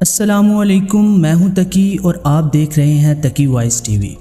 السلام علیکم، میں ہوں تقی اور آپ دیکھ رہے ہیں تقی وائس ٹی وی۔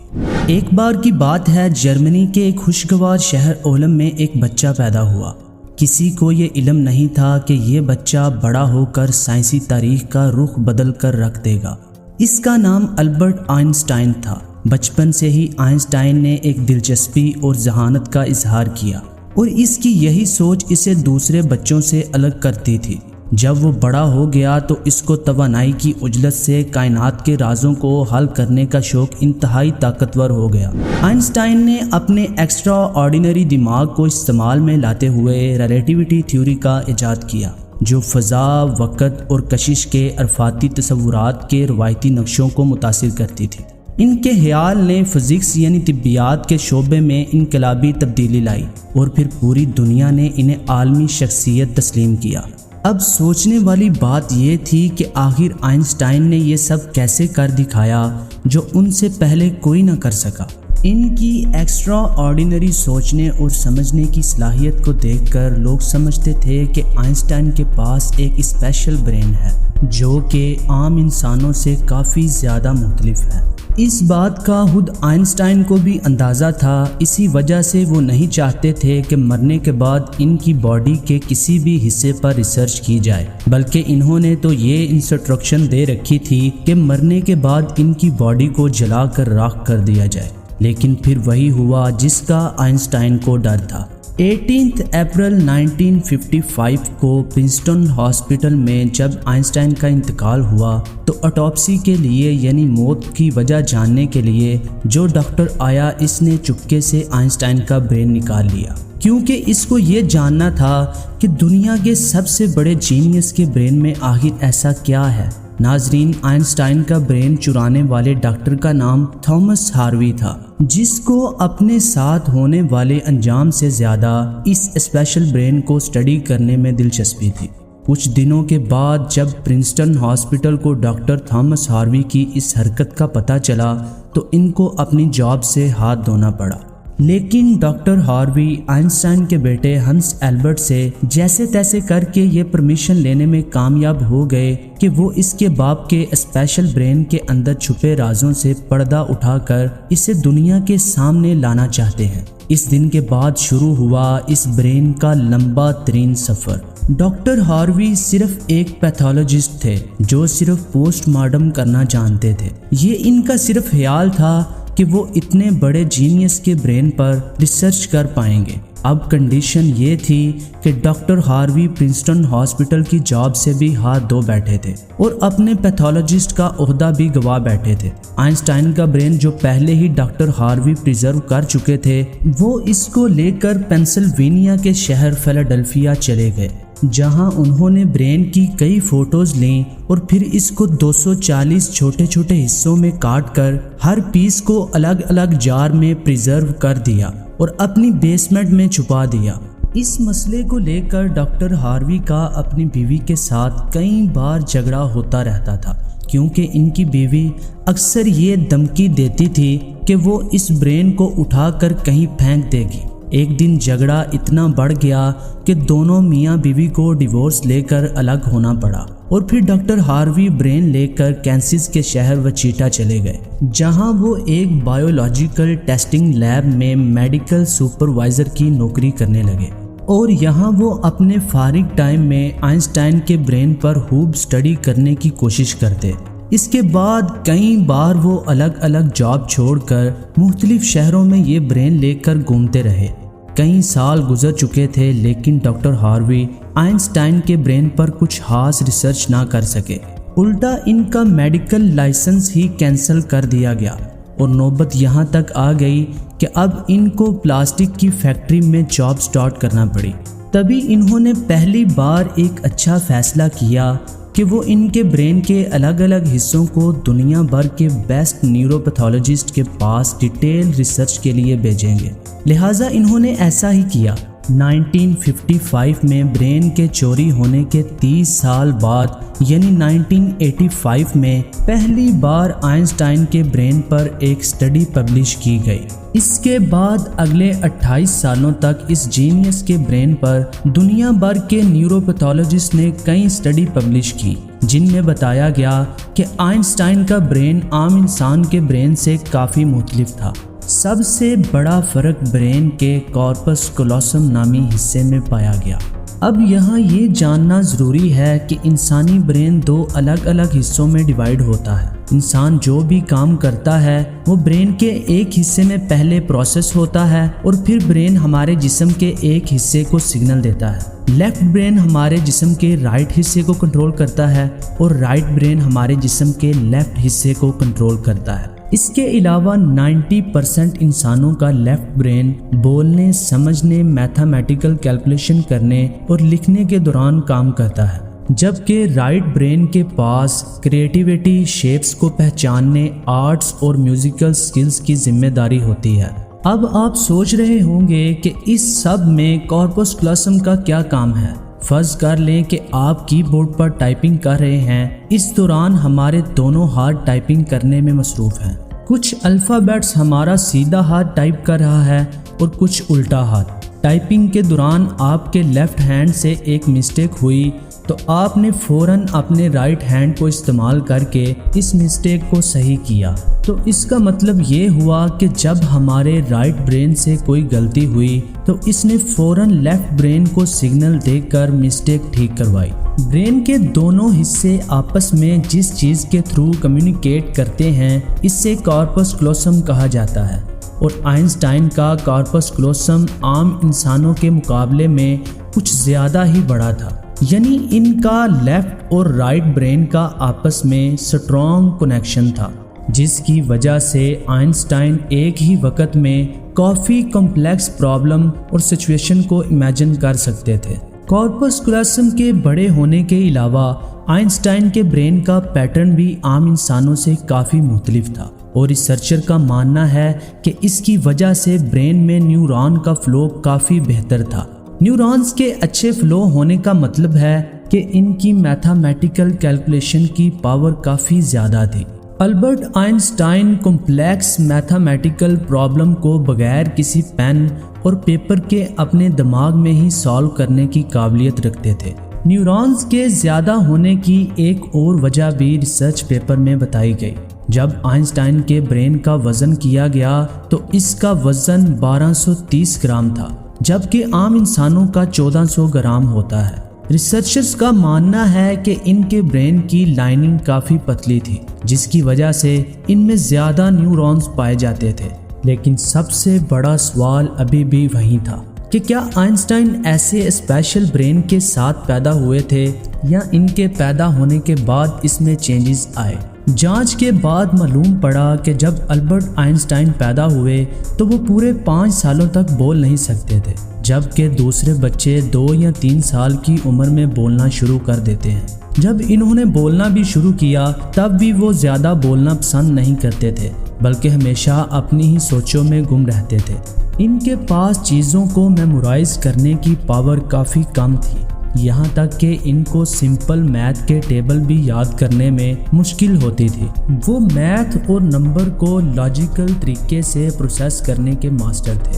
ایک بار کی بات ہے، جرمنی کے ایک خوشگوار شہر اولم میں ایک بچہ پیدا ہوا۔ کسی کو یہ علم نہیں تھا کہ یہ بچہ بڑا ہو کر سائنسی تاریخ کا رخ بدل کر رکھ دے گا۔ اس کا نام البرٹ آئنسٹائن تھا۔ بچپن سے ہی آئنسٹائن نے ایک دلچسپی اور ذہانت کا اظہار کیا اور اس کی یہی سوچ اسے دوسرے بچوں سے الگ کرتی تھی۔ جب وہ بڑا ہو گیا تو اس کو توانائی کی عجلت سے کائنات کے رازوں کو حل کرنے کا شوق انتہائی طاقتور ہو گیا۔ آئنسٹائن نے اپنے ایکسٹرا آرڈینری دماغ کو استعمال میں لاتے ہوئے ریلیٹیوٹی تھیوری کا ایجاد کیا، جو فضا، وقت اور کشش کے عرفاتی تصورات کے روایتی نقشوں کو متاثر کرتی تھی۔ ان کے خیال نے فزکس یعنی طبیعیات کے شعبے میں انقلابی تبدیلی لائی اور پھر پوری دنیا نے انہیں عالمی شخصیت تسلیم کیا۔ اب سوچنے والی بات یہ تھی کہ آخر آئنسٹائن نے یہ سب کیسے کر دکھایا جو ان سے پہلے کوئی نہ کر سکا۔ ان کی ایکسٹرا آرڈینری سوچنے اور سمجھنے کی صلاحیت کو دیکھ کر لوگ سمجھتے تھے کہ آئنسٹائن کے پاس ایک اسپیشل برین ہے جو کہ عام انسانوں سے کافی زیادہ مختلف ہے۔ اس بات کا خود آئنسٹائن کو بھی اندازہ تھا، اسی وجہ سے وہ نہیں چاہتے تھے کہ مرنے کے بعد ان کی باڈی کے کسی بھی حصے پر ریسرچ کی جائے، بلکہ انہوں نے تو یہ انسٹرکشن دے رکھی تھی کہ مرنے کے بعد ان کی باڈی کو جلا کر راکھ کر دیا جائے۔ لیکن پھر وہی ہوا جس کا آئنسٹائن کو ڈر تھا۔ 18 اپریل 1955 کو پرنسٹن ہاسپٹل میں جب آئنسٹائن کا انتقال ہوا تو آٹوپسی کے لیے یعنی موت کی وجہ جاننے کے لیے جو ڈاکٹر آیا، اس نے چپکے سے آئنسٹائن کا برین نکال لیا، کیونکہ اس کو یہ جاننا تھا کہ دنیا کے سب سے بڑے جینیس کے برین میں آخر ایسا کیا ہے۔ ناظرین، آئنسٹائن کا برین چرانے والے ڈاکٹر کا نام تھامس ہاروی تھا، جس کو اپنے ساتھ ہونے والے انجام سے زیادہ اس اسپیشل برین کو اسٹڈی کرنے میں دلچسپی تھی۔ کچھ دنوں کے بعد جب پرنسٹن ہاسپٹل کو ڈاکٹر تھامس ہاروی کی اس حرکت کا پتہ چلا تو ان کو اپنی جاب سے ہاتھ دھونا پڑا۔ لیکن ڈاکٹر ہاروی آئنسٹائن کے بیٹے ہنس البرٹ سے جیسے تیسے کر کے یہ پرمیشن لینے میں کامیاب ہو گئے کہ وہ اس کے باپ کے اسپیشل برین کے اندر چھپے رازوں سے پردہ اٹھا کر اسے دنیا کے سامنے لانا چاہتے ہیں۔ اس دن کے بعد شروع ہوا اس برین کا لمبا ترین سفر۔ ڈاکٹر ہاروی صرف ایک پیتھولوجسٹ تھے جو صرف پوسٹ مارٹم کرنا جانتے تھے۔ یہ ان کا صرف خیال تھا کہ وہ اتنے بڑے جینیس کے برین پر ریسرچ کر پائیں گے۔ اب کنڈیشن یہ تھی کہ ڈاکٹر ہاروی پرنسٹن ہاسپٹل کی جاب سے بھی ہاتھ دھو بیٹھے تھے اور اپنے پیتھولوجسٹ کا عہدہ بھی گوا بیٹھے تھے۔ آئنسٹائن کا برین جو پہلے ہی ڈاکٹر ہاروی پریزرو کر چکے تھے، وہ اس کو لے کر پینسلوینیا کے شہر فیلاڈلفیا چلے گئے، جہاں انہوں نے برین کی کئی فوٹوز لیں اور پھر اس کو 240 چھوٹے چھوٹے حصوں میں کاٹ کر ہر پیس کو الگ الگ جار میں پریزرو کر دیا اور اپنی بیسمنٹ میں چھپا دیا۔ اس مسئلے کو لے کر ڈاکٹر ہاروی کا اپنی بیوی کے ساتھ کئی بار جھگڑا ہوتا رہتا تھا، کیونکہ ان کی بیوی اکثر یہ دھمکی دیتی تھی کہ وہ اس برین کو اٹھا کر کہیں پھینک دے گی۔ ایک دن جھگڑا اتنا بڑھ گیا کہ دونوں میاں بیوی کو ڈیورس لے کر الگ ہونا پڑا اور پھر ڈاکٹر ہاروی برین لے کر کینسس کے شہر وچیٹا چلے گئے، جہاں وہ ایک بایولوجیکل ٹیسٹنگ لیب میں میڈیکل سپروائزر کی نوکری کرنے لگے، اور یہاں وہ اپنے فارغ ٹائم میں آئنسٹائن کے برین پر خوب اسٹڈی کرنے کی کوشش کرتے۔ اس کے بعد کئی بار وہ الگ الگ جاب چھوڑ کر مختلف شہروں میں یہ برین لے کر گھومتے رہے۔ کئی سال گزر چکے تھے لیکن ڈاکٹر ہاروی آئنسٹائن کے برین پر کچھ خاص ریسرچ نہ کر سکے، الٹا ان کا میڈیکل لائسنس ہی کینسل کر دیا گیا اور نوبت یہاں تک آ گئی کہ اب ان کو پلاسٹک کی فیکٹری میں جاب سٹارٹ کرنا پڑی۔ تبھی انہوں نے پہلی بار ایک اچھا فیصلہ کیا کہ وہ ان کے برین کے الگ الگ حصوں کو دنیا بھر کے بیسٹ نیوروپیتھولوجسٹ کے پاس ڈیٹیل ریسرچ کے لیے بھیجیں گے، لہٰذا انہوں نے ایسا ہی کیا۔ 1955 میں برین کے چوری ہونے کے 30 سال بعد یعنی 1985 میں پہلی بار آئنسٹائن کے برین پر ایک اسٹڈی پبلش کی گئی۔ اس کے بعد اگلے 28 سالوں تک اس جینیس کے برین پر دنیا بھر کے نیوروپیتھولوجسٹ نے کئی اسٹڈی پبلش کی۔ جن میں بتایا گیا کہ آئنسٹائن کا برین عام انسان کے برین سے کافی مختلف تھا۔ سب سے بڑا فرق برین کے کارپس کالوسم نامی حصے میں پایا گیا۔ اب یہاں یہ جاننا ضروری ہے کہ انسانی برین 2 الگ الگ حصوں میں ڈیوائیڈ ہوتا ہے۔ انسان جو بھی کام کرتا ہے وہ برین کے ایک حصے میں پہلے پروسیس ہوتا ہے اور پھر برین ہمارے جسم کے ایک حصے کو سگنل دیتا ہے۔ لیفٹ برین ہمارے جسم کے رائٹ حصے کو کنٹرول کرتا ہے اور رائٹ برین ہمارے جسم کے لیفٹ حصے کو کنٹرول کرتا ہے۔ اس کے علاوہ 90% انسانوں کا لیفٹ برین بولنے، سمجھنے، میتھمیٹیکل کیلکولیشن کرنے اور لکھنے کے دوران کام کرتا ہے، جبکہ رائٹ برین کے پاس کریٹیویٹی، شیپس کو پہچاننے، آرٹس اور میوزیکل سکلز کی ذمہ داری ہوتی ہے۔ اب آپ سوچ رہے ہوں گے کہ اس سب میں کارپس کالوسم کا کیا کام ہے؟ فرض کر لیں کہ آپ کی بورڈ پر ٹائپنگ کر رہے ہیں، اس دوران ہمارے دونوں ہاتھ ٹائپنگ کرنے میں مصروف ہیں۔ کچھ الفابیٹس ہمارا سیدھا ہاتھ ٹائپ کر رہا ہے اور کچھ الٹا ہاتھ۔ ٹائپنگ کے دوران آپ کے لیفٹ ہینڈ سے ایک مسٹیک ہوئی تو آپ نے فوراً اپنے رائٹ ہینڈ کو استعمال کر کے اس مسٹیک کو صحیح کیا۔ تو اس کا مطلب یہ ہوا کہ جب ہمارے رائٹ برین سے کوئی غلطی ہوئی تو اس نے فوراً لیفٹ برین کو سگنل دے کر مسٹیک ٹھیک کروائی۔ برین کے دونوں حصے آپس میں جس چیز کے تھرو کمیونیکیٹ کرتے ہیں اس سے کارپس کالوسم کہا جاتا ہے، اور آئنسٹائن کا کارپس کالوسم عام انسانوں کے مقابلے میں کچھ زیادہ ہی بڑا تھا، یعنی ان کا لیفٹ اور رائٹ برین کا آپس میں سٹرونگ کنیکشن تھا، جس کی وجہ سے آئنسٹائن ایک ہی وقت میں کافی کمپلیکس پرابلم اور سچویشن کو امیجن کر سکتے تھے۔ کارپس کالوسم کے بڑے ہونے کے علاوہ آئنسٹائن کے برین کا پیٹرن بھی عام انسانوں سے کافی مختلف تھا، اور ریسرچر کا ماننا ہے کہ اس کی وجہ سے برین میں نیورون کا فلو کافی بہتر تھا۔ نیورونز کے اچھے فلو ہونے کا مطلب ہے کہ ان کی میتھمیٹیکل کیلکولیشن کی پاور کافی زیادہ تھی۔ Albert Einstein complex mathematical problem کو بغیر کسی پین اور پیپر کے اپنے دماغ میں ہی سالو کرنے کی قابلیت رکھتے تھے۔ نیورونز کے زیادہ ہونے کی ایک اور وجہ بھی ریسرچ پیپر میں بتائی گئی۔ جب آئنسٹائن کے برین کا وزن کیا گیا تو اس کا وزن 1230 گرام تھا، جبکہ عام انسانوں کا 1400 گرام ہوتا ہے۔ ریسرچرز کا ماننا ہے کہ ان کے برین کی لائننگ کافی پتلی تھی، جس کی وجہ سے ان میں زیادہ نیورونز پائے جاتے تھے۔ لیکن سب سے بڑا سوال ابھی بھی وہی تھا کہ کیا آئنسٹائن ایسے اسپیشل برین کے ساتھ پیدا ہوئے تھے یا ان کے پیدا ہونے کے بعد اس میں چینجز آئے؟ جانچ کے بعد معلوم پڑا کہ جب البرٹ آئنسٹائن پیدا ہوئے تو وہ پورے 5 سالوں تک بول نہیں سکتے تھے، جبکہ دوسرے بچے 2 یا 3 سال کی عمر میں بولنا شروع کر دیتے ہیں۔ جب انہوں نے بولنا بھی شروع کیا تب بھی وہ زیادہ بولنا پسند نہیں کرتے تھے، بلکہ ہمیشہ اپنی ہی سوچوں میں گم رہتے تھے۔ ان کے پاس چیزوں کو میمورائز کرنے کی پاور کافی کم تھی، یہاں تک کہ ان کو سمپل میتھ کے ٹیبل بھی یاد کرنے میں مشکل ہوتی تھی۔ وہ میتھ اور نمبر کو لاجیکل طریقے سے پروسیس کرنے کے ماسٹر تھے،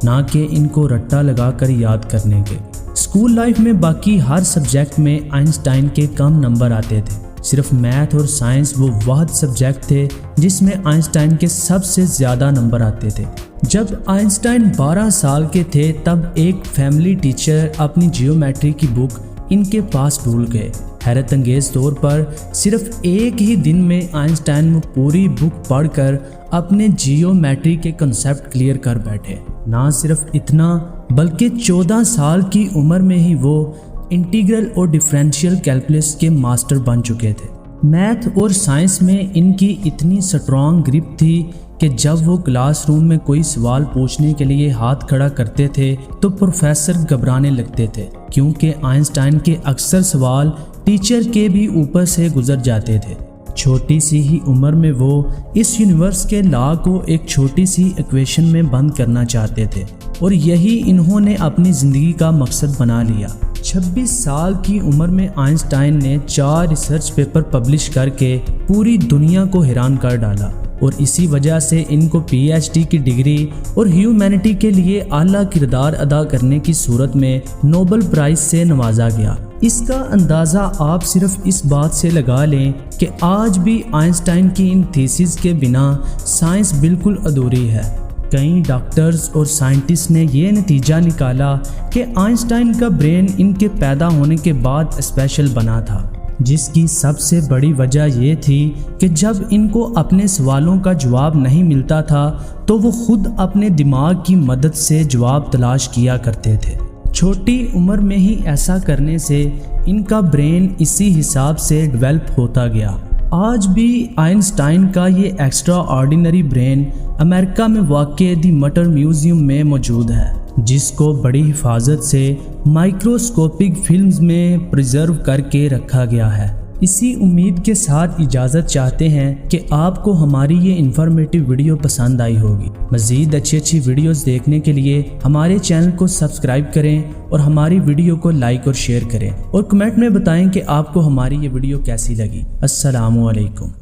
نہ کہ ان کو رٹا لگا کر یاد کرنے کے۔ اسکول لائف میں باقی ہر سبجیکٹ میں آئنسٹائن کے کم نمبر آتے تھے، صرف میتھ اور سائنس وہ واحد سبجیکٹ تھے جس میں آئنسٹائن کے سب سے زیادہ نمبر آتے تھے۔ جب آئنسٹائن 12 سال کے تھے تب ایک فیملی ٹیچر اپنی جیومیٹری کی بک ان کے پاس بھول گئے۔ حیرت انگیز طور پر صرف ایک ہی دن میں آئنسٹائن وہ پوری بک پڑھ کر اپنے جیومیٹری کے کنسیپٹ کلیئر کر بیٹھے۔ نہ صرف اتنا بلکہ 14 سال کی عمر میں ہی وہ انٹیگرل اور ڈیفرینشیل کیلکولس کے ماسٹر بن چکے تھے۔ میتھ اور سائنس میں ان کی اتنی سٹرونگ گرپ تھی کہ جب وہ کلاس روم میں کوئی سوال پوچھنے کے لیے ہاتھ کھڑا کرتے تھے تو پروفیسر گھبرانے لگتے تھے، کیونکہ آئنسٹائن کے اکثر سوال ٹیچر کے بھی اوپر سے گزر جاتے تھے۔ چھوٹی سی ہی عمر میں وہ اس یونیورس کے لا کو ایک چھوٹی سی ایکویشن میں بند کرنا چاہتے تھے، اور یہی انہوں نے اپنی زندگی کا مقصد بنا لیا۔ 26 سال کی عمر میں آئنسٹائن نے 4 ریسرچ پیپر پبلش کر کے پوری دنیا کو حیران کر ڈالا، اور اسی وجہ سے ان کو PhD کی ڈگری اور ہیومینٹی کے لیے اعلیٰ کردار ادا کرنے کی صورت میں نوبل پرائز سے نوازا گیا۔ اس کا اندازہ آپ صرف اس بات سے لگا لیں کہ آج بھی آئنسٹائن کی ان تھیسز کے بنا سائنس بالکل ادھوری ہے۔ کئی ڈاکٹرز اور سائنٹسٹ نے یہ نتیجہ نکالا کہ آئنسٹائن کا برین ان کے پیدا ہونے کے بعد اسپیشل بنا تھا، جس کی سب سے بڑی وجہ یہ تھی کہ جب ان کو اپنے سوالوں کا جواب نہیں ملتا تھا تو وہ خود اپنے دماغ کی مدد سے جواب تلاش کیا کرتے تھے۔ چھوٹی عمر میں ہی ایسا کرنے سے ان کا برین اسی حساب سے ڈیولپ ہوتا گیا۔ آج بھی آئنسٹائن کا یہ ایکسٹرا آرڈینری برین امریکہ میں واقع دی مٹر میوزیم میں موجود ہے، جس کو بڑی حفاظت سے مائکروسکوپک فلمز میں پریزرو کر کے رکھا گیا ہے۔ اسی امید کے ساتھ اجازت چاہتے ہیں کہ آپ کو ہماری یہ انفارمیٹو ویڈیو پسند آئی ہوگی۔ مزید اچھی ویڈیوز دیکھنے کے لیے ہمارے چینل کو سبسکرائب کریں اور ہماری ویڈیو کو لائک اور شیئر کریں، اور کمنٹ میں بتائیں کہ آپ کو ہماری یہ ویڈیو کیسی لگی۔ السلام علیکم۔